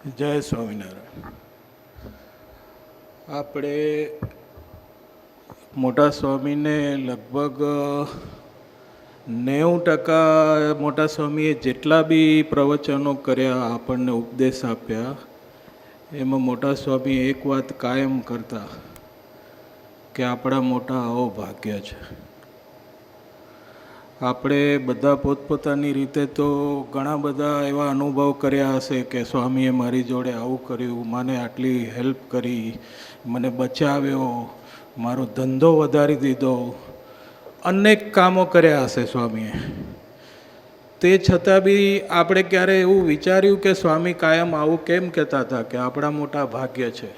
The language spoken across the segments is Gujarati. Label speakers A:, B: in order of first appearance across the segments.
A: જય સ્વામિનારાયણ. આપણે મોટા સ્વામીને લગભગ 90% મોટા સ્વામીએ જેટલા બી પ્રવચનો કર્યા, આપણને ઉપદેશ આપ્યા, એમાં મોટા સ્વામી એક વાત કાયમ કરતા કે આપણા મોટા આવો ભાગ્ય છે. આપણે બધા પોતપોતાની રીતે તો ઘણા બધા એવા અનુભવ કર્યા હશે કે સ્વામીએ મારી જોડે આવું કર્યું, મને આટલી હેલ્પ કરી, મને બચાવ્યો, મારો ધંધો વધારી દીધો, અનેક કામો કર્યા હશે સ્વામીએ. તે છતાં બી આપણે ક્યારે એવું વિચાર્યું કે સ્વામી કાયમ આવું કેમ કહેતા હતા કે આપણા મોટા ભાગ્ય છે?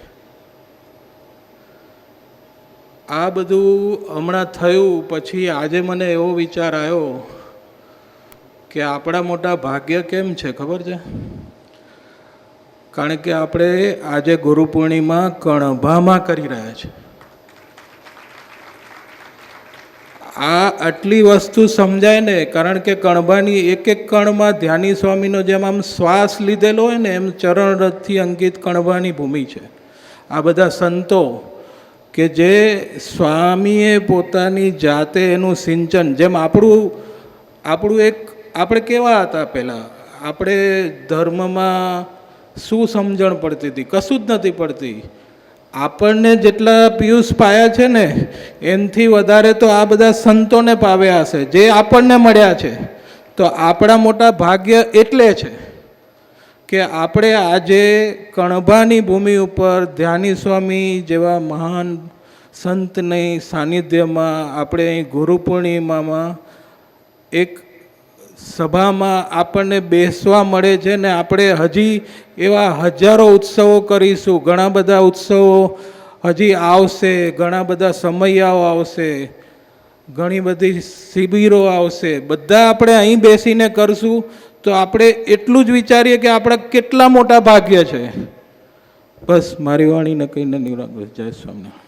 A: આ બધું હમણાં થયું પછી આજે મને એવો વિચાર આવ્યો કે આપણા મોટા ભાગ્ય કેમ છે ખબર છે? કારણ કે આપણે આજે ગુરુ પૂર્ણિમા કણભામાં કરી રહ્યા છીએ. આ આટલી વસ્તુ સમજાય ને, કારણ કે કણભાની એક એક કણમાં ધ્યાની સ્વામીનો જેમ આમ શ્વાસ લીધેલો હોય ને, એમ ચરણરથથી અંકિત કણભાની ભૂમિ છે. આ બધા સંતો કે જે સ્વામીએ પોતાની જાતે એનું સિંચન, જેમ આપણું એક આપણે કેવા હતા પહેલાં, આપણે ધર્મમાં શું સમજણ પડતી હતી? કશું જ નથી પડતી. આપણને જેટલા પિયુષ પાયા છે ને, એનાથી વધારે તો આ બધા સંતોને પાવ્યા હશે જે આપણને મળ્યા છે. તો આપણા મોટા ભાગ્ય એટલે છે કે આપણે આજે કણભાની ભૂમિ ઉપર ધ્યાની સ્વામી જેવા મહાન સંતની સાનિધ્યમાં આપણે અહીં ગુરુ પૂર્ણિમામાં એક સભામાં આપણને બેસવા મળે છે ને. આપણે હજી એવા હજારો ઉત્સવો કરીશું, ઘણા બધા ઉત્સવો હજી આવશે, ઘણા બધા સમયાઓ આવશે, ઘણી બધી શિબિરો આવશે, બધા આપણે અહીં બેસીને કરશું. તો આપણે એટલું જ વિચારીએ કે આપણા કેટલા મોટા ભાગ્ય છે. બસ મારી વાણીને કહીને નિરાકરણ. જય સ્વામિનારાયણ.